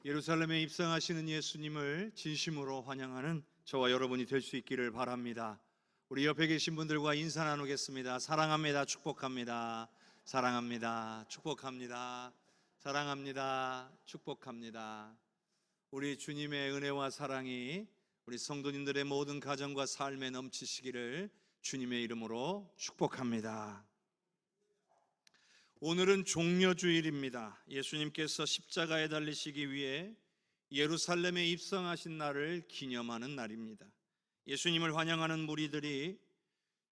예루살렘에 입성하시는 예수님을 진심으로 환영하는 저와 여러분이 될 수 있기를 바랍니다. 우리 옆에 계신 분들과 인사 나누겠습니다. 사랑합니다. 축복합니다. 사랑합니다. 축복합니다. 사랑합니다. 축복합니다. 우리 주님의 은혜와 사랑이 우리 성도님들의 모든 가정과 삶에 넘치시기를 주님의 이름으로 축복합니다. 오늘은 종려주일입니다. 예수님께서 십자가에 달리시기 위해 예루살렘에 입성하신 날을 기념하는 날입니다. 예수님을 환영하는 무리들이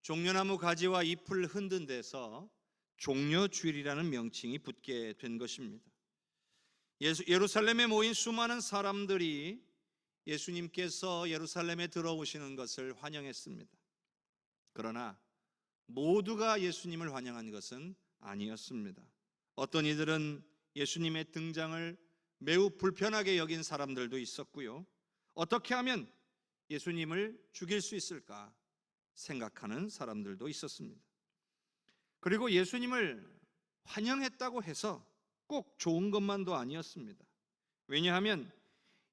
종려나무 가지와 잎을 흔든 데서 종려주일이라는 명칭이 붙게 된 것입니다. 예루살렘에 모인 수많은 사람들이 예수님께서 예루살렘에 들어오시는 것을 환영했습니다. 그러나 모두가 예수님을 환영한 것은 아니었습니다. 어떤 이들은 예수님의 등장을 매우 불편하게 여긴 사람들도 있었고요, 어떻게 하면 예수님을 죽일 수 있을까 생각하는 사람들도 있었습니다. 그리고 예수님을 환영했다고 해서 꼭 좋은 것만도 아니었습니다. 왜냐하면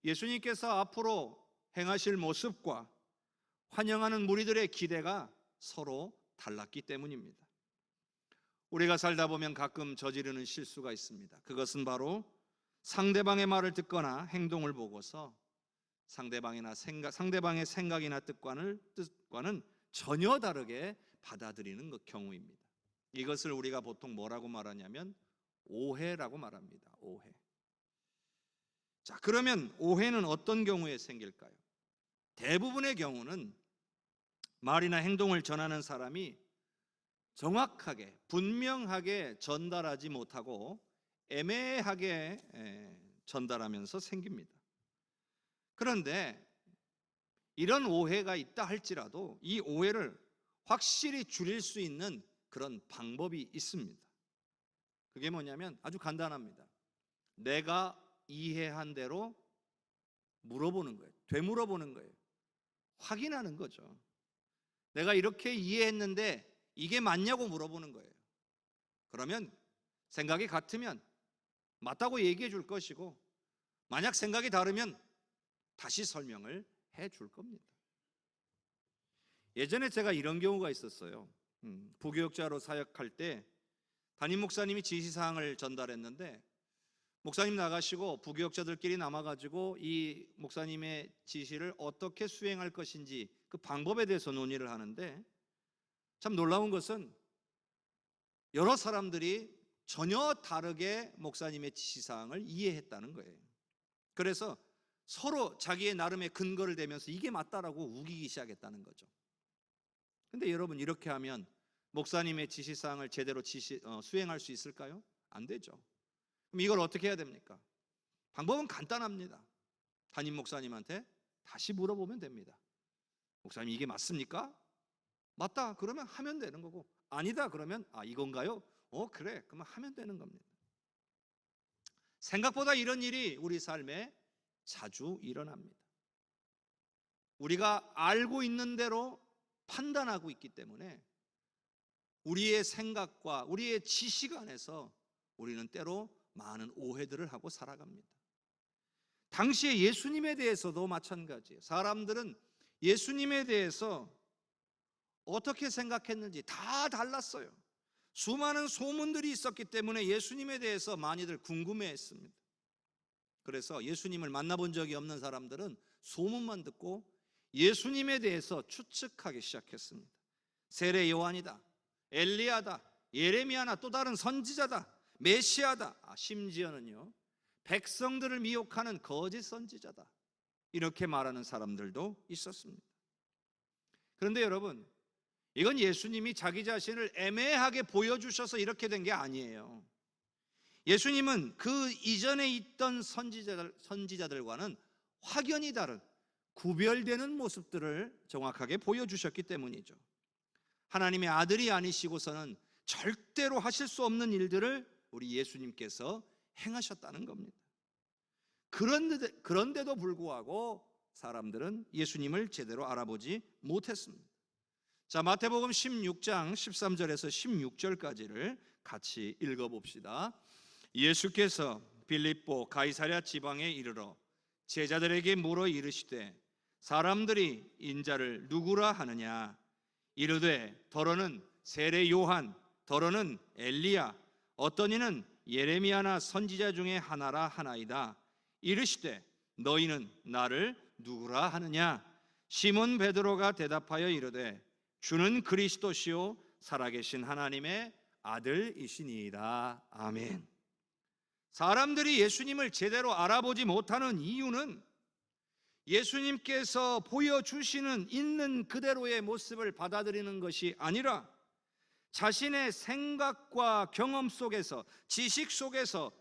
예수님께서 앞으로 행하실 모습과 환영하는 무리들의 기대가 서로 달랐기 때문입니다. 우리가 살다 보면 가끔 저지르는 실수가 있습니다. 그것은 바로 상대방의 말을 듣거나 행동을 보고서 상대방의 생각이나 뜻과는 전혀 다르게 받아들이는 경우입니다. 이것을 우리가 보통 뭐라고 말하냐면 오해라고 말합니다. 오해. 자, 그러면 오해는 어떤 경우에 생길까요? 대부분의 경우는 말이나 행동을 전하는 사람이 정확하게 분명하게 전달하지 못하고 애매하게 전달하면서 생깁니다. 그런데 이런 오해가 있다 할지라도 이 오해를 확실히 줄일 수 있는 그런 방법이 있습니다. 그게 뭐냐면 아주 간단합니다. 내가 이해한 대로 물어보는 거예요. 되물어보는 거예요. 확인하는 거죠. 내가 이렇게 이해했는데 이게 맞냐고 물어보는 거예요. 그러면 생각이 같으면 맞다고 얘기해 줄 것이고, 만약 생각이 다르면 다시 설명을 해 줄 겁니다. 예전에 제가 이런 경우가 있었어요. 부교육자로 사역할 때 담임 목사님이 지시사항을 전달했는데 목사님 나가시고 부교육자들끼리 남아가지고 이 목사님의 지시를 어떻게 수행할 것인지 그 방법에 대해서 논의를 하는데, 참 놀라운 것은 여러 사람들이 전혀 다르게 목사님의 지시사항을 이해했다는 거예요. 그래서 서로 자기의 나름의 근거를 대면서 이게 맞다라고 우기기 시작했다는 거죠. 근데 여러분, 이렇게 하면 목사님의 지시사항을 제대로 수행할 수 있을까요? 안 되죠. 그럼 이걸 어떻게 해야 됩니까? 방법은 간단합니다. 담임 목사님한테 다시 물어보면 됩니다. 목사님, 이게 맞습니까? 맞다 그러면 하면 되는 거고, 아니다 그러면 이건가요? 그래, 그러면 하면 되는 겁니다. 생각보다 이런 일이 우리 삶에 자주 일어납니다. 우리가 알고 있는 대로 판단하고 있기 때문에 우리의 생각과 우리의 지식 안에서 우리는 때로 많은 오해들을 하고 살아갑니다. 당시에 예수님에 대해서도 마찬가지예요. 사람들은 예수님에 대해서 어떻게 생각했는지 다 달랐어요. 수많은 소문들이 있었기 때문에 예수님에 대해서 많이들 궁금해했습니다. 그래서 예수님을 만나본 적이 없는 사람들은 소문만 듣고 예수님에 대해서 추측하기 시작했습니다. 세례 요한이다, 엘리야다, 예레미야나 또 다른 선지자다, 메시아다, 심지어는요 백성들을 미혹하는 거짓 선지자다, 이렇게 말하는 사람들도 있었습니다. 그런데 여러분, 이건 예수님이 자기 자신을 애매하게 보여주셔서 이렇게 된 게 아니에요. 예수님은 그 이전에 있던 선지자들과는 확연히 다른 구별되는 모습들을 정확하게 보여주셨기 때문이죠. 하나님의 아들이 아니시고서는 절대로 하실 수 없는 일들을 우리 예수님께서 행하셨다는 겁니다. 그런데도 불구하고 사람들은 예수님을 제대로 알아보지 못했습니다. 자, 마태복음 16장 13절에서 16절까지를 같이 읽어봅시다. 예수께서 빌립보 가이사랴 지방에 이르러 제자들에게 물어 이르시되 사람들이 인자를 누구라 하느냐? 이르되 더러는 세례 요한, 더러는 엘리야, 어떤 이는 예레미야나 선지자 중에 하나라 하나이다. 이르시되 너희는 나를 누구라 하느냐? 시몬 베드로가 대답하여 이르되 주는 그리스도시요 살아계신 하나님의 아들이시니이다. 아멘. 사람들이 예수님을 제대로 알아보지 못하는 이유는 예수님께서 보여주시는 있는 그대로의 모습을 받아들이는 것이 아니라 자신의 생각과 경험 속에서, 지식 속에서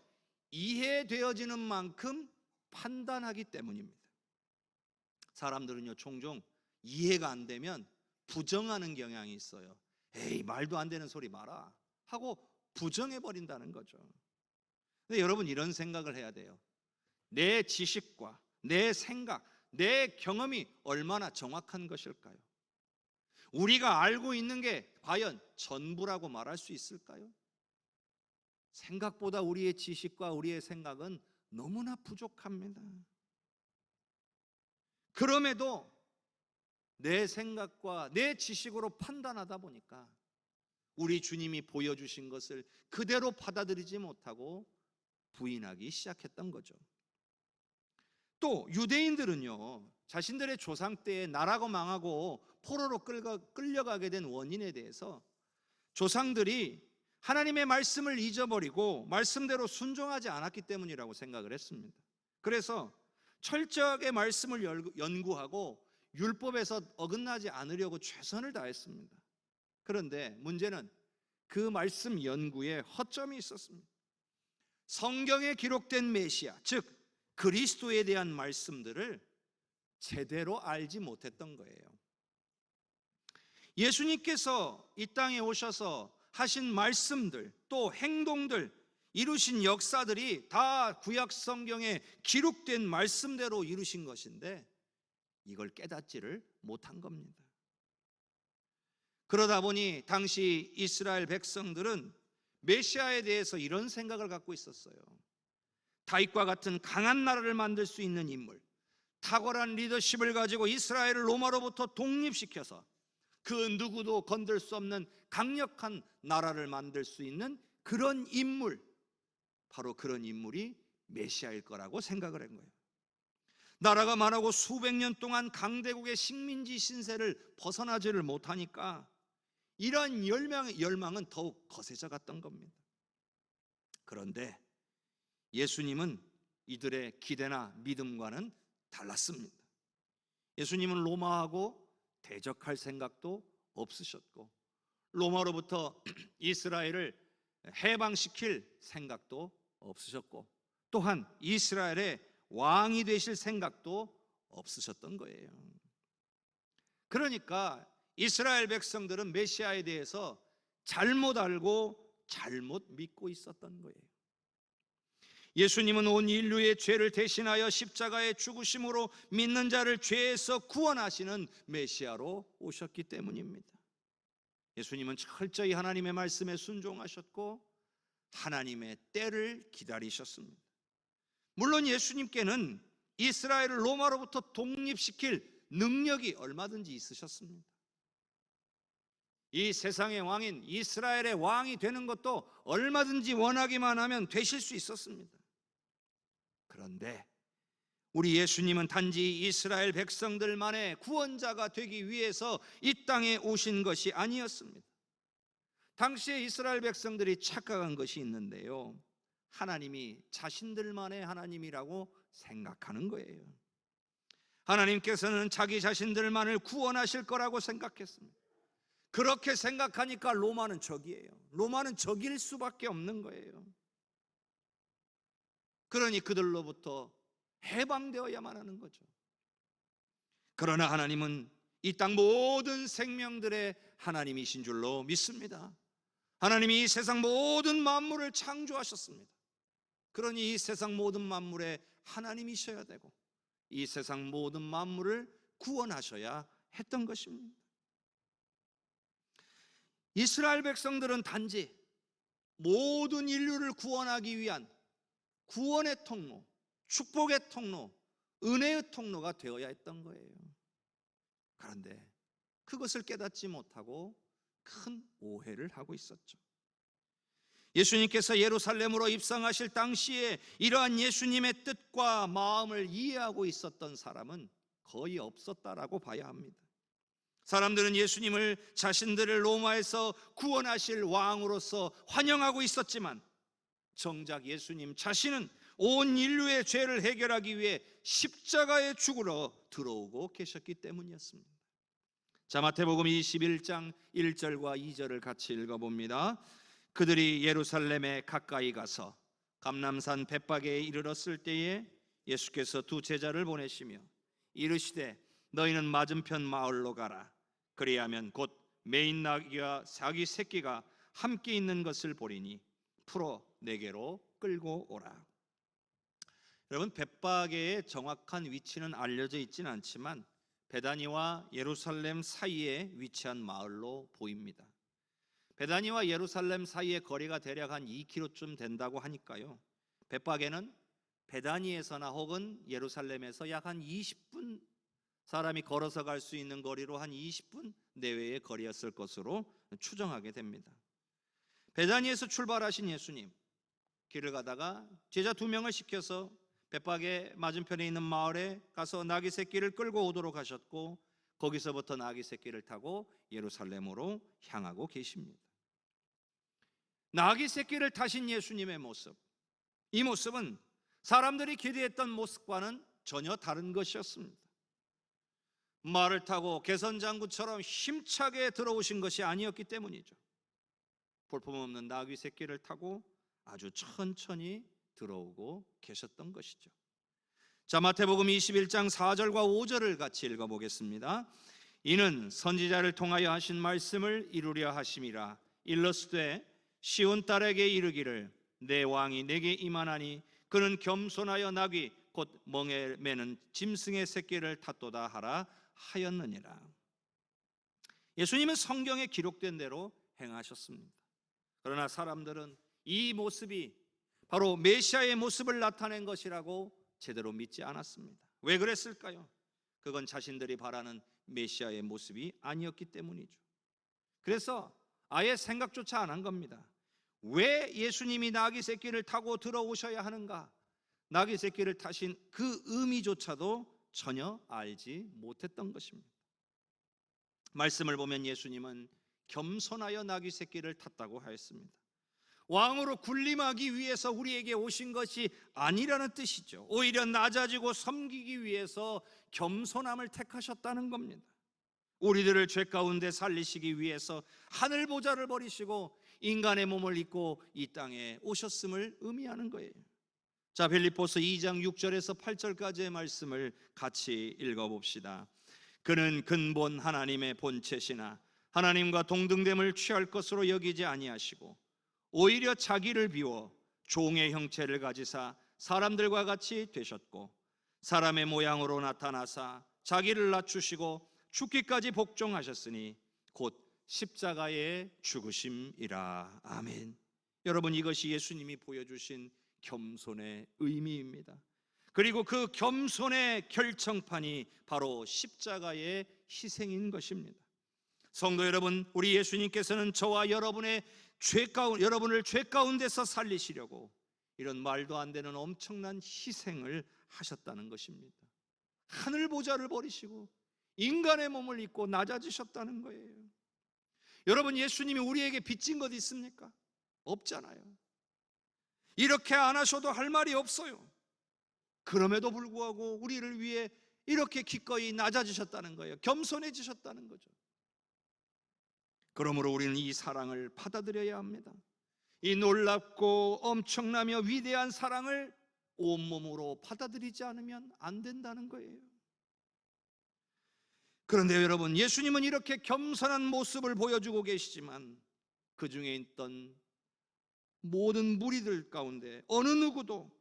이해되어지는 만큼 판단하기 때문입니다. 사람들은요, 종종 이해가 안 되면 부정하는 경향이 있어요. 에이, 말도 안 되는 소리 마라 하고 부정해버린다는 거죠. 근데 여러분, 이런 생각을 해야 돼요. 내 지식과 내 생각, 내 경험이 얼마나 정확한 것일까요? 우리가 알고 있는 게 과연 전부라고 말할 수 있을까요? 생각보다 우리의 지식과 우리의 생각은 너무나 부족합니다. 그럼에도 내 생각과 내 지식으로 판단하다 보니까 우리 주님이 보여주신 것을 그대로 받아들이지 못하고 부인하기 시작했던 거죠. 또 유대인들은요, 자신들의 조상 때에 나라가 망하고 포로로 끌려가게 된 원인에 대해서 조상들이 하나님의 말씀을 잊어버리고 말씀대로 순종하지 않았기 때문이라고 생각을 했습니다. 그래서 철저하게 말씀을 연구하고 율법에서 어긋나지 않으려고 최선을 다했습니다. 그런데 문제는 그 말씀 연구에 허점이 있었습니다. 성경에 기록된 메시아, 즉 그리스도에 대한 말씀들을 제대로 알지 못했던 거예요. 예수님께서 이 땅에 오셔서 하신 말씀들, 또 행동들, 이루신 역사들이 다 구약 성경에 기록된 말씀대로 이루신 것인데 이걸 깨닫지를 못한 겁니다. 그러다 보니 당시 이스라엘 백성들은 메시아에 대해서 이런 생각을 갖고 있었어요. 다윗과 같은 강한 나라를 만들 수 있는 인물, 탁월한 리더십을 가지고 이스라엘을 로마로부터 독립시켜서 그 누구도 건들 수 없는 강력한 나라를 만들 수 있는 그런 인물, 바로 그런 인물이 메시아일 거라고 생각을 한 거예요. 나라가 많고 수백 년 동안 강대국의 식민지 신세를 벗어나지를 못하니까 이런 열망은 더욱 거세져 갔던 겁니다. 그런데 예수님은 이들의 기대나 믿음과는 달랐습니다. 예수님은 로마하고 대적할 생각도 없으셨고 로마로부터 이스라엘을 해방시킬 생각도 없으셨고 또한 이스라엘의 왕이 되실 생각도 없으셨던 거예요. 그러니까 이스라엘 백성들은 메시아에 대해서 잘못 알고 잘못 믿고 있었던 거예요. 예수님은 온 인류의 죄를 대신하여 십자가의 죽으심으로 믿는 자를 죄에서 구원하시는 메시아로 오셨기 때문입니다. 예수님은 철저히 하나님의 말씀에 순종하셨고 하나님의 때를 기다리셨습니다. 물론 예수님께는 이스라엘을 로마로부터 독립시킬 능력이 얼마든지 있으셨습니다. 이 세상의 왕인 이스라엘의 왕이 되는 것도 얼마든지 원하기만 하면 되실 수 있었습니다. 그런데 우리 예수님은 단지 이스라엘 백성들만의 구원자가 되기 위해서 이 땅에 오신 것이 아니었습니다. 당시에 이스라엘 백성들이 착각한 것이 있는데요, 하나님이 자신들만의 하나님이라고 생각하는 거예요. 하나님께서는 자기 자신들만을 구원하실 거라고 생각했습니다. 그렇게 생각하니까 로마는 적이에요. 로마는 적일 수밖에 없는 거예요. 그러니 그들로부터 해방되어야만 하는 거죠. 그러나 하나님은 이 땅 모든 생명들의 하나님이신 줄로 믿습니다. 하나님이 이 세상 모든 만물을 창조하셨습니다. 그러니 이 세상 모든 만물의 하나님이셔야 되고 이 세상 모든 만물을 구원하셔야 했던 것입니다. 이스라엘 백성들은 단지 모든 인류를 구원하기 위한 구원의 통로, 축복의 통로, 은혜의 통로가 되어야 했던 거예요. 그런데 그것을 깨닫지 못하고 큰 오해를 하고 있었죠. 예수님께서 예루살렘으로 입성하실 당시에 이러한 예수님의 뜻과 마음을 이해하고 있었던 사람은 거의 없었다라고 봐야 합니다. 사람들은 예수님을 자신들을 로마에서 구원하실 왕으로서 환영하고 있었지만 정작 예수님 자신은 온 인류의 죄를 해결하기 위해 십자가에 죽으러 들어오고 계셨기 때문이었습니다. 자, 마태복음 21장 1절과 2절을 같이 읽어봅니다. 그들이 예루살렘에 가까이 가서 감람산 벳박에 이르렀을 때에 예수께서 두 제자를 보내시며 이르시되 너희는 맞은편 마을로 가라. 그리하면 곧 매인 나귀와 자기 새끼가 함께 있는 것을 보리니 풀어 내게로 끌고 오라. 여러분, 벳박의 정확한 위치는 알려져 있지는 않지만 베다니와 예루살렘 사이에 위치한 마을로 보입니다. 베다니와 예루살렘 사이의 거리가 대략 한 2km쯤 된다고 하니까요, 벳박에는 베다니에서나 혹은 예루살렘에서 약 한 20분, 사람이 걸어서 갈 수 있는 거리로 한 20분 내외의 거리였을 것으로 추정하게 됩니다. 베다니에서 출발하신 예수님, 길을 가다가 제자 2명을 시켜서 벳박의 맞은편에 있는 마을에 가서 나귀 새끼를 끌고 오도록 하셨고, 거기서부터 나귀 새끼를 타고 예루살렘으로 향하고 계십니다. 나귀 새끼를 타신 예수님의 모습, 이 모습은 사람들이 기대했던 모습과는 전혀 다른 것이었습니다. 말을 타고 개선장구처럼 힘차게 들어오신 것이 아니었기 때문이죠. 볼품없는 나귀 새끼를 타고 아주 천천히 들어오고 계셨던 것이죠. 자, 마태복음 21장 4절과 5절을 같이 읽어보겠습니다. 이는 선지자를 통하여 하신 말씀을 이루려 하심이라. 일러스되 시온 딸에게 이르기를 내 왕이 내게 임하나니 그는 겸손하여 나귀 곧 멍에 매는 짐승의 새끼를 탔도다 하라 하였느니라. 예수님은 성경에 기록된 대로 행하셨습니다. 그러나 사람들은 이 모습이 바로 메시아의 모습을 나타낸 것이라고 제대로 믿지 않았습니다. 왜 그랬을까요? 그건 자신들이 바라는 메시아의 모습이 아니었기 때문이죠. 그래서 아예 생각조차 안 한 겁니다. 왜 예수님이 나귀 새끼를 타고 들어오셔야 하는가? 나귀 새끼를 타신 그 의미조차도 전혀 알지 못했던 것입니다. 말씀을 보면 예수님은 겸손하여 나귀 새끼를 탔다고 하였습니다. 왕으로 군림하기 위해서 우리에게 오신 것이 아니라는 뜻이죠. 오히려 낮아지고 섬기기 위해서 겸손함을 택하셨다는 겁니다. 우리들을 죄 가운데 살리시기 위해서 하늘 보좌를 버리시고 인간의 몸을 입고 이 땅에 오셨음을 의미하는 거예요. 자, 빌립보서 2장 6절에서 8절까지의 말씀을 같이 읽어봅시다. 그는 근본 하나님의 본체시나 하나님과 동등됨을 취할 것으로 여기지 아니하시고 오히려 자기를 비워 종의 형체를 가지사 사람들과 같이 되셨고 사람의 모양으로 나타나사 자기를 낮추시고 죽기까지 복종하셨으니 곧 십자가의 죽으심이라. 아멘. 여러분, 이것이 예수님이 보여주신 겸손의 의미입니다. 그리고 그 겸손의 결정판이 바로 십자가의 희생인 것입니다. 성도 여러분, 우리 예수님께서는 저와 여러분을 죄 가운데서 살리시려고 이런 말도 안 되는 엄청난 희생을 하셨다는 것입니다. 하늘 보좌를 버리시고 인간의 몸을 입고 낮아지셨다는 거예요. 여러분, 예수님이 우리에게 빚진 것 있습니까? 없잖아요. 이렇게 안 하셔도 할 말이 없어요. 그럼에도 불구하고 우리를 위해 이렇게 기꺼이 낮아지셨다는 거예요. 겸손해지셨다는 거죠. 그러므로 우리는 이 사랑을 받아들여야 합니다. 이 놀랍고 엄청나며 위대한 사랑을 온몸으로 받아들이지 않으면 안 된다는 거예요. 그런데 여러분, 예수님은 이렇게 겸손한 모습을 보여주고 계시지만 그 중에 있던 모든 무리들 가운데 어느 누구도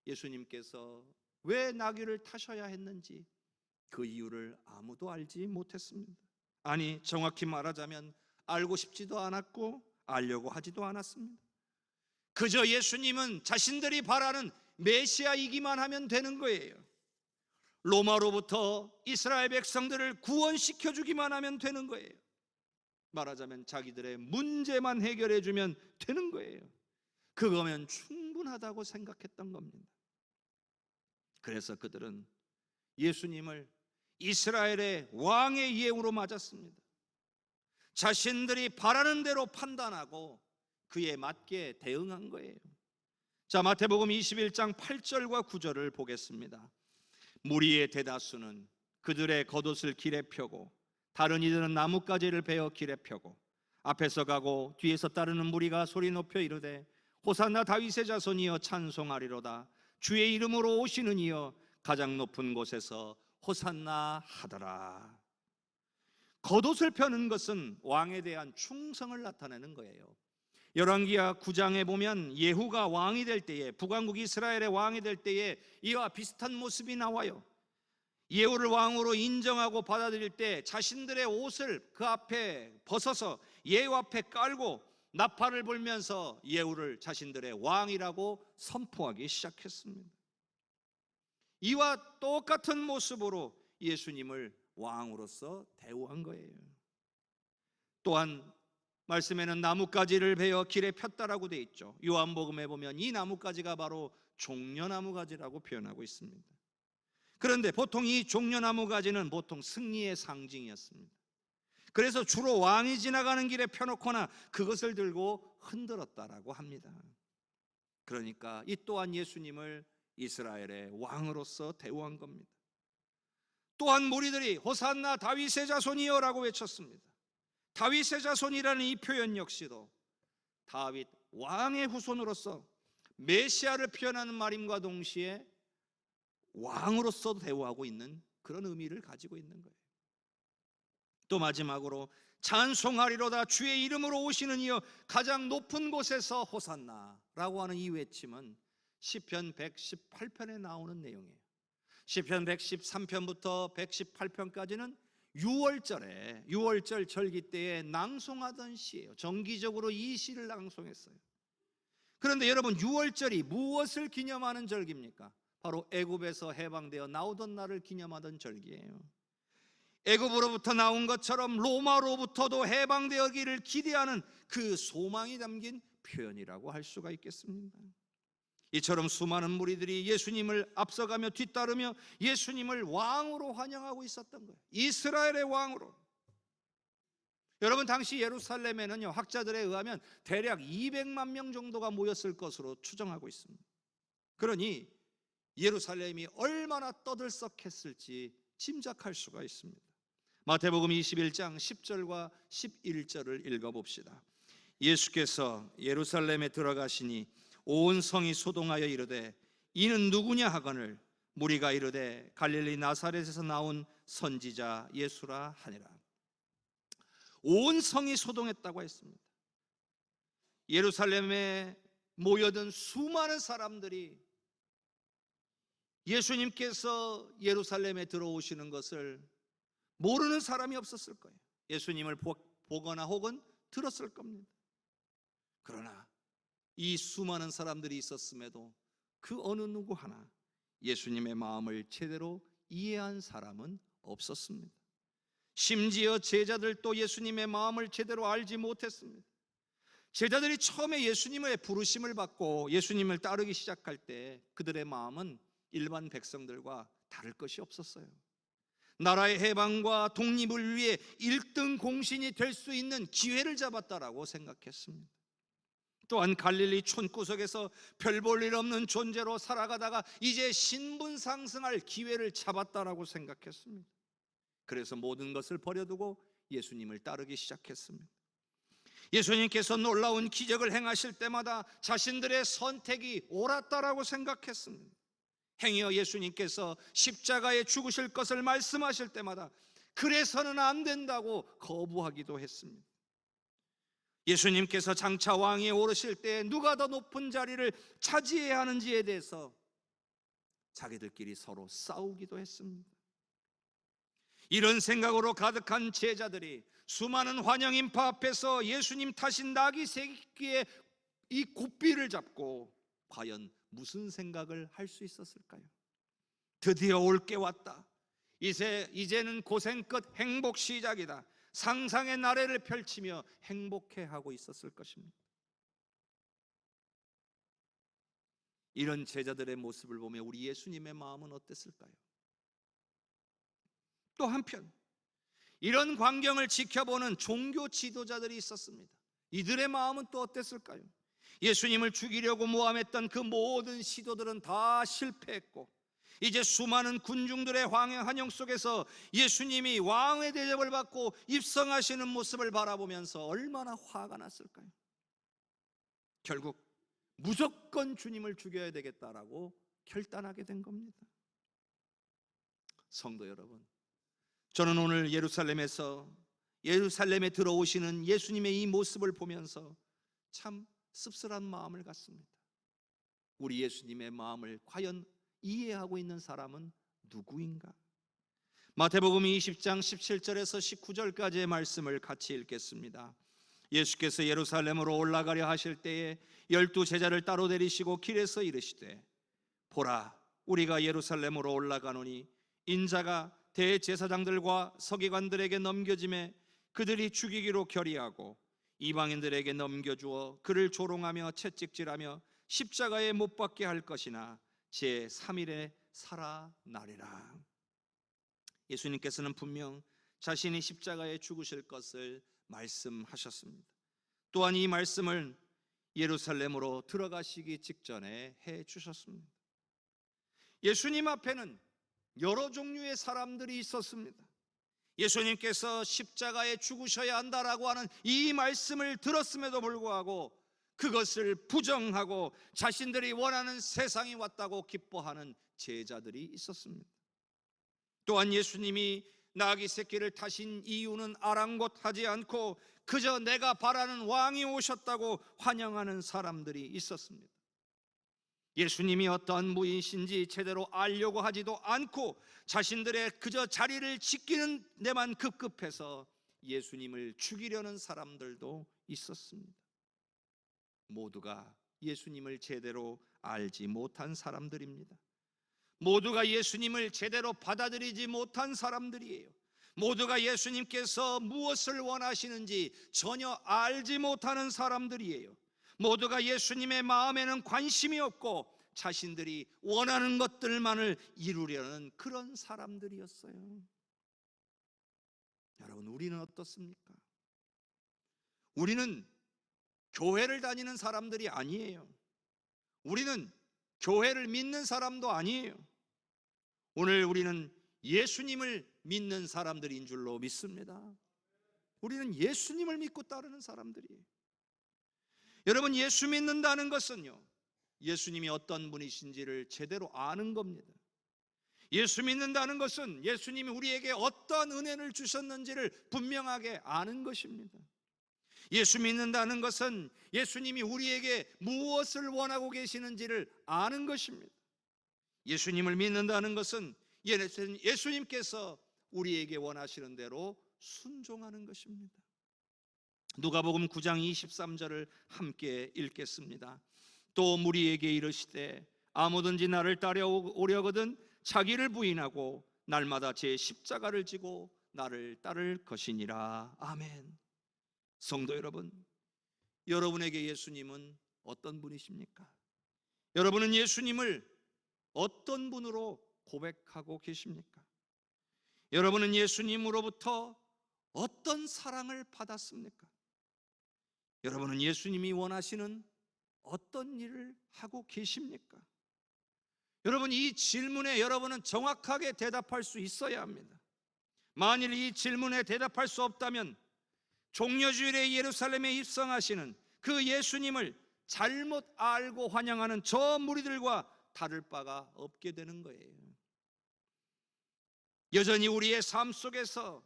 예수님께서 왜 나귀를 타셔야 했는지 그 이유를 아무도 알지 못했습니다. 아니, 정확히 말하자면 알고 싶지도 않았고 알려고 하지도 않았습니다. 그저 예수님은 자신들이 바라는 메시아이기만 하면 되는 거예요. 로마로부터 이스라엘 백성들을 구원시켜 주기만 하면 되는 거예요. 말하자면 자기들의 문제만 해결해 주면 되는 거예요. 그거면 충분하다고 생각했던 겁니다. 그래서 그들은 예수님을 이스라엘의 왕의 예우로 맞았습니다. 자신들이 바라는 대로 판단하고 그에 맞게 대응한 거예요. 자, 마태복음 21장 8절과 9절을 보겠습니다. 무리의 대다수는 그들의 겉옷을 길에 펴고 다른 이들은 나뭇가지를 베어 길에 펴고 앞에서 가고 뒤에서 따르는 무리가 소리 높여 이르되 호산나 다윗의 자손이여 찬송하리로다. 주의 이름으로 오시는 이여 가장 높은 곳에서 호산나 하더라. 겉옷을 펴는 것은 왕에 대한 충성을 나타내는 거예요. 열왕기하 9장에 보면 예후가 왕이 될 때에, 북왕국 이스라엘의 왕이 될 때에 이와 비슷한 모습이 나와요. 예후를 왕으로 인정하고 받아들일 때 자신들의 옷을 그 앞에 벗어서 예후 앞에 깔고 나팔을 불면서 예후를 자신들의 왕이라고 선포하기 시작했습니다. 이와 똑같은 모습으로 예수님을 왕으로서 대우한 거예요. 또한 말씀에는 나뭇가지를 베어 길에 폈다라고 되어 있죠. 요한복음에 보면 이 나뭇가지가 바로 종려나무가지라고 표현하고 있습니다. 그런데 보통 이 종려나무가지는 보통 승리의 상징이었습니다. 그래서 주로 왕이 지나가는 길에 펴놓거나 그것을 들고 흔들었다라고 합니다. 그러니까 이 또한 예수님을 이스라엘의 왕으로서 대우한 겁니다. 또한 무리들이 호산나 다윗의 자손이여 라고 외쳤습니다. 다윗의 자손이라는 이 표현 역시도 다윗 왕의 후손으로서 메시아를 표현하는 말임과 동시에 왕으로서 대우하고 있는 그런 의미를 가지고 있는 거예요. 또 마지막으로 찬송하리로다. 주의 이름으로 오시는 이여 가장 높은 곳에서 호산나라고 하는 이 외침은 시편 118편에 나오는 내용이에요. 시편 113편부터 118편까지는 6월절 절기 때에 낭송하던 시예요. 정기적으로 이 시를 낭송했어요. 그런데 여러분, 6월절이 무엇을 기념하는 절기입니까? 바로 애굽에서 해방되어 나오던 날을 기념하던 절기예요. 애굽으로부터 나온 것처럼 로마로부터도 해방되기를 기대하는 그 소망이 담긴 표현이라고 할 수가 있겠습니다. 이처럼 수많은 무리들이 예수님을 앞서가며 뒤따르며 예수님을 왕으로 환영하고 있었던 거예요. 이스라엘의 왕으로. 여러분, 당시 예루살렘에는요, 학자들에 의하면 대략 200만 명 정도가 모였을 것으로 추정하고 있습니다. 그러니 예루살렘이 얼마나 떠들썩했을지 짐작할 수가 있습니다. 마태복음 21장 10절과 11절을 읽어봅시다. 예수께서 예루살렘에 들어가시니 온 성이 소동하여 이르되 이는 누구냐 하거늘 무리가 이르되 갈릴리 나사렛에서 나온 선지자 예수라 하니라. 온 성이 소동했다고 했습니다. 예루살렘에 모여든 수많은 사람들이 예수님께서 예루살렘에 들어오시는 것을 모르는 사람이 없었을 거예요. 예수님을 보거나 혹은 들었을 겁니다. 그러나 이 수많은 사람들이 있었음에도 그 어느 누구 하나 예수님의 마음을 제대로 이해한 사람은 없었습니다. 심지어 제자들도 예수님의 마음을 제대로 알지 못했습니다. 제자들이 처음에 예수님의 부르심을 받고 예수님을 따르기 시작할 때 그들의 마음은 일반 백성들과 다를 것이 없었어요. 나라의 해방과 독립을 위해 1등 공신이 될 수 있는 기회를 잡았다라고 생각했습니다. 또한 갈릴리 촌구석에서 별 볼 일 없는 존재로 살아가다가 이제 신분 상승할 기회를 잡았다라고 생각했습니다. 그래서 모든 것을 버려두고 예수님을 따르기 시작했습니다. 예수님께서 놀라운 기적을 행하실 때마다 자신들의 선택이 옳았다라고 생각했습니다. 행여 예수님께서 십자가에 죽으실 것을 말씀하실 때마다 그래서는 안 된다고 거부하기도 했습니다. 예수님께서 장차 왕위에 오르실 때 누가 더 높은 자리를 차지해야 하는지에 대해서 자기들끼리 서로 싸우기도 했습니다. 이런 생각으로 가득한 제자들이 수많은 환영 인파 앞에서 예수님 타신 나귀 새끼의 이 굽비를 잡고 과연 무슨 생각을 할 수 있었을까요? 드디어 올 게 왔다. 이제는 고생 끝, 행복 시작이다. 상상의 나래를 펼치며 행복해하고 있었을 것입니다. 이런 제자들의 모습을 보며 우리 예수님의 마음은 어땠을까요? 또 한편 이런 광경을 지켜보는 종교 지도자들이 있었습니다. 이들의 마음은 또 어땠을까요? 예수님을 죽이려고 모함했던 그 모든 시도들은 다 실패했고, 이제 수많은 군중들의 환영 속에서 예수님이 왕의 대접을 받고 입성하시는 모습을 바라보면서 얼마나 화가 났을까요? 결국 무조건 주님을 죽여야 되겠다라고 결단하게 된 겁니다. 성도 여러분, 저는 오늘 예루살렘에 들어오시는 예수님의 이 모습을 보면서 참 씁쓸한 마음을 갖습니다. 우리 예수님의 마음을 과연 이해하고 있는 사람은 누구인가? 마태복음 20장 17절에서 19절까지의 말씀을 같이 읽겠습니다. 예수께서 예루살렘으로 올라가려 하실 때에 12 제자를 따로 데리시고 길에서 이르시되, 보라, 우리가 예루살렘으로 올라가노니 인자가 대제사장들과 서기관들에게 넘겨짐에 그들이 죽이기로 결의하고 이방인들에게 넘겨주어 그를 조롱하며 채찍질하며 십자가에 못 박게 할 것이나 제3일에 살아나리라. 예수님께서는 분명 자신이 십자가에 죽으실 것을 말씀하셨습니다. 또한 이 말씀을 예루살렘으로 들어가시기 직전에 해 주셨습니다. 예수님 앞에는 여러 종류의 사람들이 있었습니다. 예수님께서 십자가에 죽으셔야 한다라고 하는 이 말씀을 들었음에도 불구하고 그것을 부정하고 자신들이 원하는 세상이 왔다고 기뻐하는 제자들이 있었습니다. 또한 예수님이 나귀 새끼를 타신 이유는 아랑곳하지 않고 그저 내가 바라는 왕이 오셨다고 환영하는 사람들이 있었습니다. 예수님이 어떠한 분이신지 제대로 알려고 하지도 않고 자신들의 그저 자리를 지키는 데만 급급해서 예수님을 죽이려는 사람들도 있었습니다. 모두가 예수님을 제대로 알지 못한 사람들입니다. 모두가 예수님을 제대로 받아들이지 못한 사람들이에요. 모두가 예수님께서 무엇을 원하시는지 전혀 알지 못하는 사람들이에요. 모두가 예수님의 마음에는 관심이 없고 자신들이 원하는 것들만을 이루려는 그런 사람들이었어요. 여러분, 우리는 어떻습니까? 우리는 교회를 다니는 사람들이 아니에요. 우리는 교회를 믿는 사람도 아니에요. 오늘 우리는 예수님을 믿는 사람들인 줄로 믿습니다. 우리는 예수님을 믿고 따르는 사람들이에요. 여러분, 예수 믿는다는 것은요, 예수님이 어떤 분이신지를 제대로 아는 겁니다. 예수 믿는다는 것은 예수님이 우리에게 어떤 은혜를 주셨는지를 분명하게 아는 것입니다. 예수 믿는다는 것은 예수님이 우리에게 무엇을 원하고 계시는지를 아는 것입니다. 예수님을 믿는다는 것은 예수님께서 우리에게 원하시는 대로 순종하는 것입니다. 누가복음 9장 23절을 함께 읽겠습니다. 또 무리에게 이르시되 아무든지 나를 따라오려거든 자기를 부인하고 날마다 제 십자가를 지고 나를 따를 것이니라. 아멘. 성도 여러분, 여러분에게 예수님은 어떤 분이십니까? 여러분은 예수님을 어떤 분으로 고백하고 계십니까? 여러분은 예수님으로부터 어떤 사랑을 받았습니까? 여러분은 예수님이 원하시는 어떤 일을 하고 계십니까? 여러분, 이 질문에 여러분은 정확하게 대답할 수 있어야 합니다. 만일 이 질문에 대답할 수 없다면 종려주일에 예루살렘에 입성하시는 그 예수님을 잘못 알고 환영하는 저 무리들과 다를 바가 없게 되는 거예요. 여전히 우리의 삶 속에서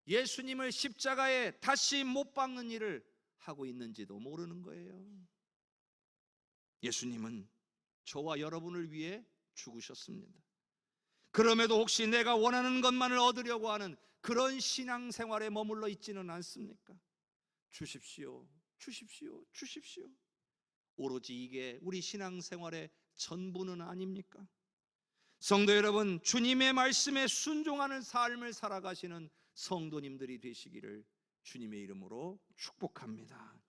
예수님을 십자가에 다시 못 박는 일을 하고 있는지도 모르는 거예요. 예수님은 저와 여러분을 위해 죽으셨습니다. 그럼에도 혹시 내가 원하는 것만을 얻으려고 하는 그런 신앙생활에 머물러 있지는 않습니까? 주십시오, 주십시오, 주십시오. 오로지 이게 우리 신앙생활의 전부는 아닙니까? 성도 여러분, 주님의 말씀에 순종하는 삶을 살아가시는 성도님들이 되시기를 주님의 이름으로 축복합니다.